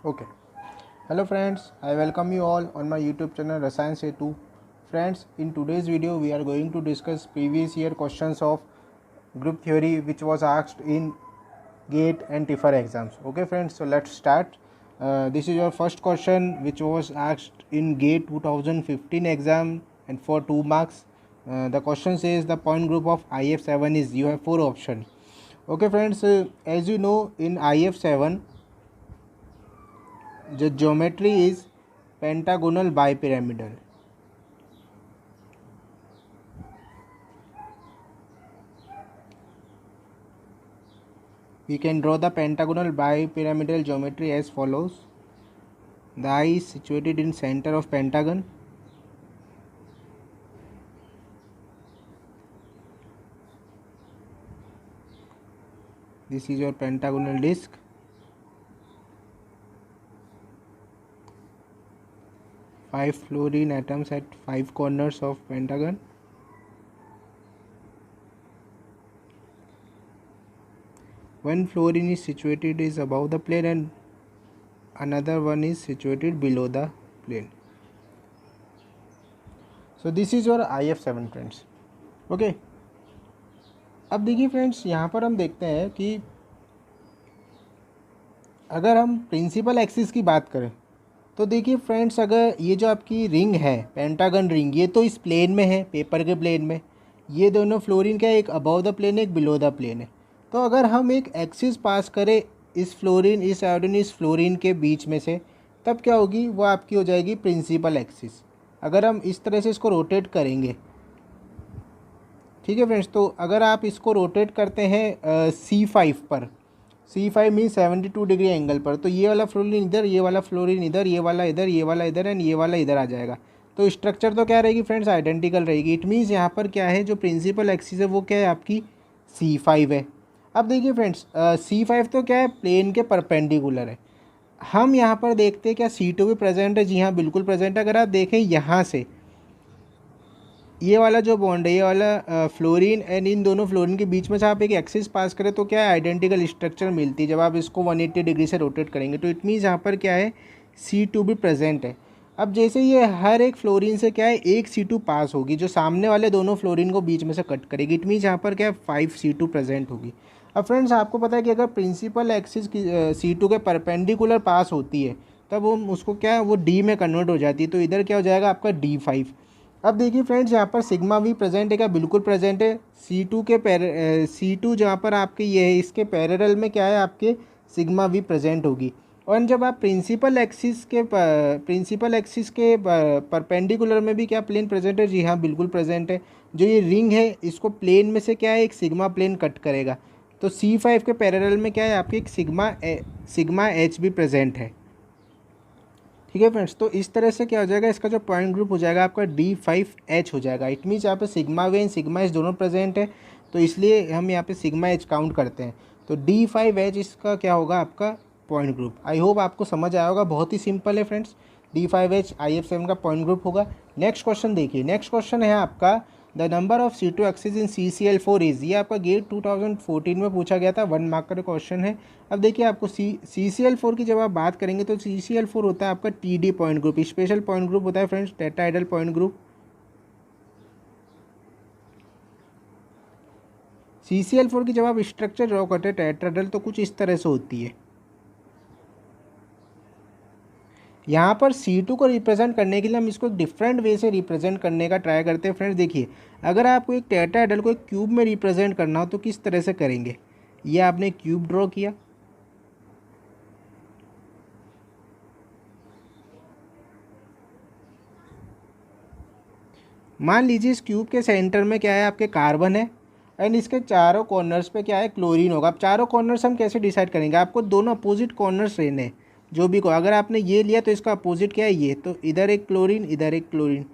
Okay. Hello friends, I welcome you all on my YouTube channel Rasayan Setu. Friends, in today's video we are going to discuss previous year questions of group theory which was asked in GATE and TIFR exams. Okay friends, so let's start. This is your first question which was asked in GATE 2015 exam and for 2 marks. The question says the point group of IF7 is, you have 4 options. Okay friends, as you know, in IF7 the geometry is pentagonal bipyramidal. We can draw the pentagonal bipyramidal geometry as follows. The eye is situated in center of pentagon. This is your pentagonal disc. Five fluorine atoms at 5 corners of pentagon. One fluorine is situated is above the plane and another one is situated below the plane. So this is your IF7 friends. Okay. अब देखिए friends, यहाँ पर हम देखते हैं कि अगर हम प्रिंसिपल एक्सिस की बात करें तो देखिए फ्रेंड्स, अगर ये जो आपकी रिंग है पेंटागन रिंग, ये तो इस प्लेन में है, पेपर के प्लेन में। ये दोनों फ्लोरीन क्या है, एक अबव द प्लेन है, एक बिलो द प्लेन है। तो अगर हम एक एक्सिस पास करें इस फ्लोरीन, इस आयोडीन, इस फ्लोरीन के बीच में से, तब क्या होगी, वो आपकी हो जाएगी प्रिंसिपल एक्सिस। अगर हम इस तरह से इसको रोटेट करेंगे, ठीक है फ्रेंड्स, तो अगर आप इसको रोटेट करते हैं C5 पर, C5 मीन 72 डिग्री एंगल पर, तो ये वाला फ्लोरीन इधर, ये वाला फ्लोरीन इधर, ये वाला इधर, ये वाला इधर एंड ये वाला इधर आ जाएगा। तो स्ट्रक्चर तो क्या रहेगी फ्रेंड्स, आइडेंटिकल रहेगी। इट मीन्स यहाँ पर क्या है, जो प्रिंसिपल एक्सिस है वो क्या है, आपकी C5 है। अब देखिए फ्रेंड्स, C5 तो क्या है, प्लेन के परपेंडिकुलर है। हम यहाँ पर देखते हैं क्या C2 भी प्रेजेंट है। जी हाँ, बिल्कुल प्रेजेंट है। अगर आप देखें यहाँ से, ये वाला जो बॉन्ड है, ये वाला फ्लोरीन एंड इन दोनों फ्लोरीन के बीच में से आप एक एक्सिस पास करें तो क्या है, आइडेंटिकल स्ट्रक्चर मिलती है जब आप इसको 180 डिग्री से रोटेट करेंगे। तो इट मीन्स यहाँ पर क्या है, C2 भी प्रेजेंट है। अब जैसे ये हर एक फ्लोरीन से क्या है, एक C2 पास होगी जो सामने वाले दोनों फ्लोरीन को बीच में से कट करेगी। इट मीन्स यहाँ पर क्या है, 5 C2 प्रेजेंट होगी। अब फ्रेंड्स, आपको पता है कि अगर प्रिंसिपल एक्सिस की C2 के परपेंडिकुलर पास होती है तब वो उसको क्या है, वो D में कन्वर्ट हो जाती है। तो इधर क्या हो जाएगा, आपका D5। अब देखिए फ्रेंड्स, यहाँ पर सिग्मा भी प्रेजेंट है क्या, बिल्कुल प्रेजेंट है। C2 जहाँ पर आपके ये है, इसके पैरेलल में क्या है, आपके सिग्मा भी प्रेजेंट होगी। और जब आप प्रिंसिपल एक्सिस के परपेंडिकुलर में भी क्या प्लेन प्रेजेंट है, जी हाँ बिल्कुल प्रेजेंट है। जो ये रिंग है, इसको प्लेन में से क्या है, एक सिग्मा प्लेन कट करेगा। तो C5 के पैरेलल में क्या है, आपके एक सिग्मा H भी प्रेजेंट है। ठीक है फ्रेंड्स, तो इस तरह से क्या हो जाएगा, इसका जो पॉइंट ग्रुप हो जाएगा आपका D5H हो जाएगा। इट मीन्स यहाँ पे sigma way and sigma H दोनों प्रेजेंट है, तो इसलिए हम यहाँ पे सिग्मा एच काउंट करते हैं। तो D5H इसका क्या होगा, आपका पॉइंट ग्रुप। आई होप आपको समझ आया होगा, बहुत ही सिंपल है फ्रेंड्स। D5H IF7 का पॉइंट ग्रुप होगा। नेक्स्ट क्वेश्चन देखिए, नेक्स्ट क्वेश्चन है आपका, the number of C2 axis in CCl4 is. ये आपका गेट 2014 में पूछा गया था, 1 मार्क का क्वेश्चन है। अब देखिए आपको CCl4 की जब आप बात करेंगे तो CCl4 होता है आपका TD point group, special point group होता है friends, tetrahedral point group. CCl4 की जब आप स्ट्रक्चर ड्रॉ करते हैं टेट्राहेड्रल, तो कुछ इस तरह से होती है। यहाँ पर C2 को रिप्रेजेंट करने के लिए हम इसको डिफरेंट वे से रिप्रेजेंट करने का ट्राई करते हैं फ्रेंड्स। देखिए, अगर आपको एक टेट्राहेड्रल को एक क्यूब में रिप्रेजेंट करना हो तो किस तरह से करेंगे। ये आपने क्यूब ड्रॉ किया, मान लीजिए इस क्यूब के सेंटर में क्या है, आपके कार्बन है एंड इसके चारों कॉर्नर्स पे क्या है, क्लोरीन होगा। अब चारों कॉर्नर्स हम कैसे डिसाइड करेंगे, आपको दोनों अपोजिट कॉर्नर्स लेने हैं। जो भी को अगर आपने ये लिया तो इसका अपोजिट क्या है, ये, तो इधर एक क्लोरीन, इधर एक क्लोरीन।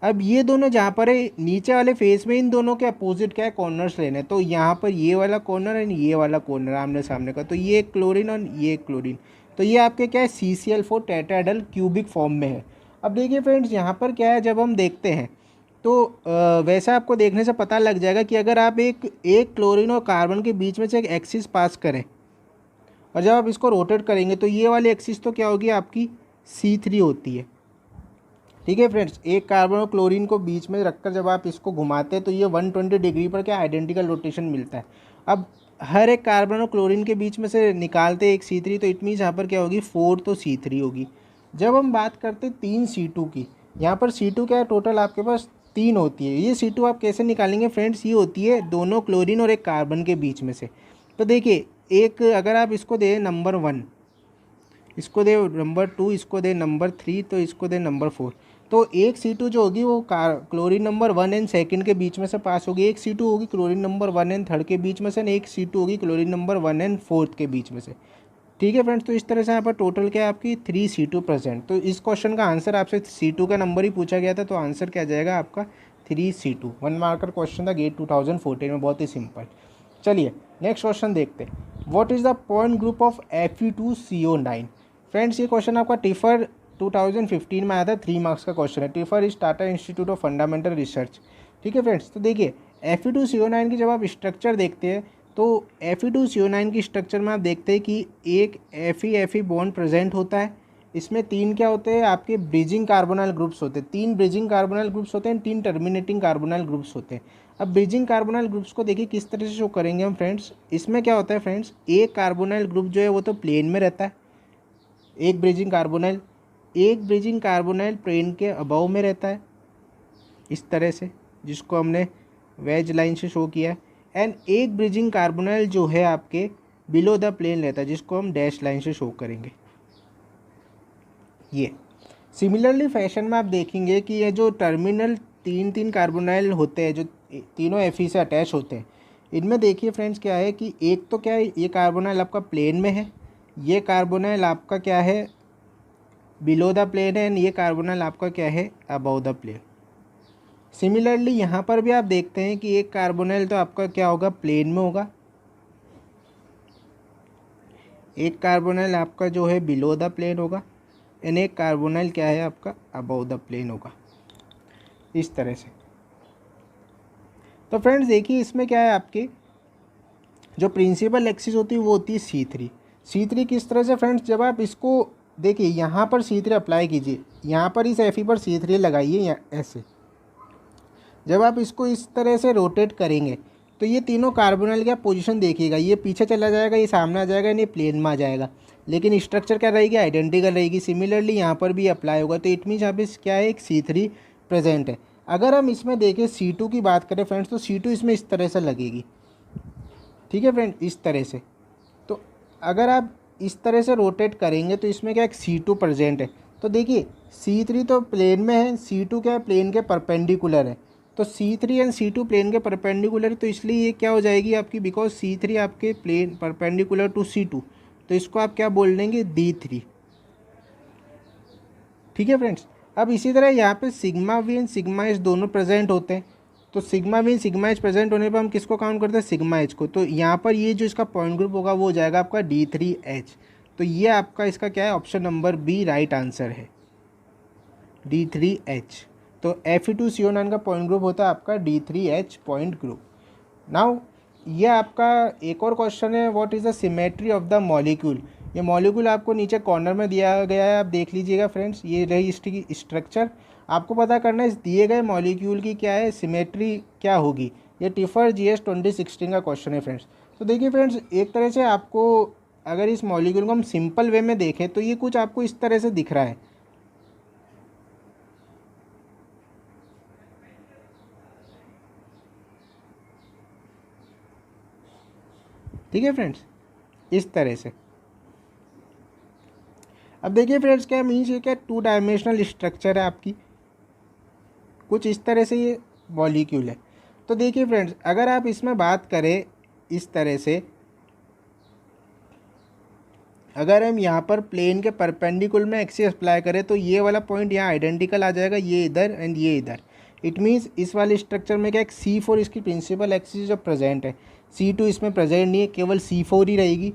अब ये दोनों जहाँ पर है नीचे वाले फेस में, इन दोनों के अपोजिट क्या है, कॉर्नर्स लेने हैं। तो यहाँ पर ये वाला कॉर्नर एंड ये वाला कॉर्नर आमने सामने का, तो ये एक क्लोरीन और ये एक क्लोरीन। तो ये आपके क्या है, CCl4 टेट्राहेड्रल क्यूबिक फॉर्म में है। अब देखिए फ्रेंड्स, यहाँ पर क्या है, जब हम देखते हैं तो वैसे आपको देखने से पता लग जाएगा कि अगर आप एक क्लोरीन और कार्बन के बीच में से एक एक्सिस पास करें और जब आप इसको रोटेट करेंगे तो ये वाली एक्सिस तो क्या होगी आपकी C3 होती है। ठीक है फ्रेंड्स, एक कार्बन और क्लोरीन को बीच में रखकर जब आप इसको घुमाते हैं तो ये 120 डिग्री पर क्या आइडेंटिकल रोटेशन मिलता है। अब हर एक कार्बन और क्लोरीन के बीच में से निकालते एक C3, तो इट मीन्स यहाँ पर क्या होगी 4 तो C3 होगी। जब हम बात करते 3 C2 की, यहाँ पर C2 क्या है टोटल आपके पास 3 होती है। ये C2 आप कैसे निकालेंगे फ्रेंड्स, ये होती है दोनों क्लोरीन और एक कार्बन के बीच में से। तो देखिए एक अगर आप इसको दे नंबर 1, इसको दे नंबर 2, इसको दे नंबर 3, तो इसको दे नंबर 4, तो एक C2 जो होगी वो क्लोरीन नंबर 1 एंड सेकंड के बीच में से पास होगी। एक C2 होगी क्लोरीन नंबर 1 एंड थर्ड के बीच में से, एक C2 होगी क्लोरीन नंबर 1 एंड फोर्थ के बीच में से। ठीक है फ्रेंड्स, तो इस तरह से यहाँ पर टोटल क्या है आपकी 3 C2 प्रेजेंट। तो इस क्वेश्चन का आंसर आपसे C2 का नंबर ही पूछा गया था, तो आंसर क्या जाएगा आपका 3 C2। 1 मार्कर क्वेश्चन था गेट 2014 में, बहुत ही सिंपल। चलिए नेक्स्ट क्वेश्चन देखते हैं। What is the point group of Fe2CO9। Friends ये क्वेश्चन आपका टिफर 2015 में आया था, 3 मार्क्स का क्वेश्चन है। Tipper is Tata institute of fundamental research. ठीक है फ्रेंड्स, तो देखिए Fe2CO9 की जब आप स्ट्रक्चर देखते हैं तो Fe2CO9 की स्ट्रक्चर में आप देखते हैं कि एक Fe बॉन्ड प्रेजेंट होता है। इसमें 3 क्या होते हैं आपके ब्रिजिंग कार्बोनाइल ग्रुप्स होते हैं, 3 ब्रिजिंग कार्बोनाइल ग्रुप्स होते हैं, 3 टर्मिनेटिंग कार्बोनाइल ग्रुप्स होते हैं। अब ब्रिजिंग कार्बोनाइल ग्रुप्स को देखिए किस तरह से शो करेंगे हम फ्रेंड्स। इसमें क्या होता है फ्रेंड्स, एक कार्बोनाइल ग्रुप जो है वो तो प्लेन में रहता है, एक ब्रिजिंग कार्बोनाइल प्लेन के अबव में रहता है इस तरह से, जिसको हमने वेज लाइन से शो किया है। एंड एक ब्रिजिंग कार्बोनाइल जो है आपके बिलो द प्लेन रहता है, जिसको हम डैश लाइन से शो करेंगे। ये सिमिलरली फैशन में आप देखेंगे कि ये जो टर्मिनल 3 कार्बोनाइल होते हैं जो तीनों Fe से अटैच होते हैं, इनमें देखिए फ्रेंड्स क्या है कि एक तो क्या है ये कार्बोनाइल आपका प्लेन में है, ये कार्बोनाइल आपका क्या है बिलो द प्लेन है, एंड ये कार्बोनाइल आपका क्या है अबव द प्लेन। सिमिलरली यहाँ पर भी आप देखते हैं कि एक कार्बोनाइल तो आपका क्या होगा प्लेन में होगा, एक कार्बोनाइल आपका जो है बिलो द प्लेन होगा, एंड एक कार्बोनाइल क्या है आपका अबव द प्लेन होगा, इस तरह से। तो फ्रेंड्स देखिए इसमें क्या है आपकी जो प्रिंसिपल एक्सिस होती है वो होती है C3 किस तरह से फ्रेंड्स, जब आप इसको देखिए यहाँ पर C3 अप्लाई कीजिए, यहाँ पर इस Fe पर C3 लगाइए ऐसे। जब आप इसको इस तरह से रोटेट करेंगे तो ये तीनों कार्बोनाइल का पोजीशन देखिएगा, ये पीछे चला जाएगा, ये सामने आ जाएगा, ये प्लेन में आ जाएगा, लेकिन स्ट्रक्चर क्या रहेगी आइडेंटिकल रहेगी। सिमिलरली यहाँ पर भी अप्लाई होगा, तो इट मीन्स यहाँ पे क्या है एक C3 प्रेजेंट है। अगर हम इसमें देखें C2 की बात करें फ्रेंड्स, तो C2 इसमें इस तरह से लगेगी। ठीक है फ्रेंड, इस तरह से। तो अगर आप इस तरह से रोटेट करेंगे तो इसमें क्या एक C2 प्रेजेंट है। तो देखिए C3 तो प्लेन में है, C2 क्या है प्लेन के परपेंडिकुलर है, तो C3 एंड C2 प्लेन के परपेंडिकुलर है, तो इसलिए ये क्या हो जाएगी आपकी, बिकॉज C3 आपके प्लेन परपेंडिकुलर टू C2, तो इसको आप क्या बोल देंगे D3। ठीक है फ्रेंड्स, अब इसी तरह यहाँ पे sigma we and sigma H दोनों प्रेजेंट होते हैं, तो sigma we sigma H present होने पर हम किसको काउंट करते हैं सिग्मा एच को, तो यहाँ पर ये जो इसका पॉइंट ग्रुप होगा वो हो जाएगा आपका D3H। तो ये आपका इसका क्या है option number B right answer है, D3H। तो Fe2CO9 का पॉइंट ग्रुप होता है आपका D3H पॉइंट ग्रुप। नाउ ये आपका एक और क्वेश्चन है, what is the symmetry of the molecule. ये मॉलिक्यूल आपको नीचे कॉर्नर में दिया गया है, आप देख लीजिएगा फ्रेंड्स, ये रही इसकी स्ट्रक्चर। आपको पता करना है इस दिए गए मॉलिक्यूल की क्या है सिमेट्री क्या होगी। ये टिफर GS 2016 का क्वेश्चन है फ्रेंड्स। तो देखिए फ्रेंड्स एक तरह से आपको अगर इस मॉलिक्यूल को हम सिंपल वे में देखें तो ये कुछ आपको इस तरह से दिख रहा है। ठीक है फ्रेंड्स, इस तरह से। अब देखिए फ्रेंड्स क्या मीन्स ये क्या 2 डायमेंशनल स्ट्रक्चर है आपकी, कुछ इस तरह से ये मॉलिक्यूल है। तो देखिए फ्रेंड्स अगर आप इसमें बात करें इस तरह से, अगर हम यहाँ पर प्लेन के परपेंडिकुलर में एक्सिस अप्लाई करें तो ये वाला पॉइंट यहाँ आइडेंटिकल आ जाएगा, ये इधर एंड ये इधर। इट मीन्स इस वाले स्ट्रक्चर में क्या एक C4 इसकी प्रिंसिपल एक्सिस जो प्रेजेंट है, C2 इसमें प्रेजेंट नहीं है, केवल C4 ही रहेगी।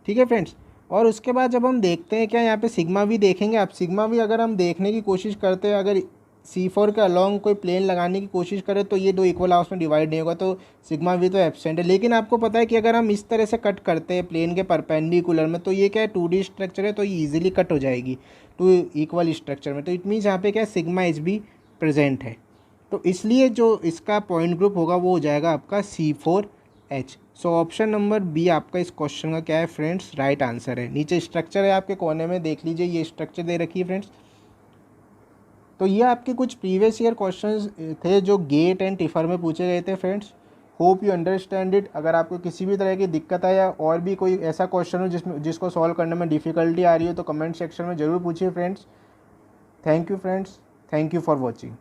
ठीक है फ्रेंड्स, और उसके बाद जब हम देखते हैं क्या यहाँ पे सिग्मा वी देखेंगे आप, सिग्मा वी अगर हम देखने की कोशिश करते हैं, अगर C4 के अलॉन्ग कोई प्लेन लगाने की कोशिश करे तो ये दो इक्वल हाउस में डिवाइड नहीं होगा, तो सिग्मा वी तो एब्सेंट है। लेकिन आपको पता है कि अगर हम इस तरह से कट करते हैं प्लेन के परपेंडिकुलर में, तो ये क्या है 2D स्ट्रक्चर है, तो ये ईजिली कट हो जाएगी टू इक्वल स्ट्रक्चर में। तो इट मीन्स यहाँ पे क्या सिग्मा एच भी प्रेजेंट है, तो इसलिए जो इसका पॉइंट ग्रुप होगा वो हो जाएगा आपका C4H। So option number B आपका इस क्वेश्चन का क्या है फ्रेंड्स, राइट आंसर है। नीचे स्ट्रक्चर है आपके कोने में, देख लीजिए ये स्ट्रक्चर दे रखी है फ्रेंड्स। तो ये आपके कुछ प्रीवियस ईयर क्वेश्चंस थे जो गेट एंड टिफर में पूछे गए थे friends. Hope you understand it. अगर आपको किसी भी तरह की दिक्कत है या और भी कोई ऐसा क्वेश्चन हो जिसको सॉल्व करने में डिफ़िकल्टी आ रही हो तो कमेंट सेक्शन में ज़रूर पूछिए friends. Thank you friends, thank you for watching.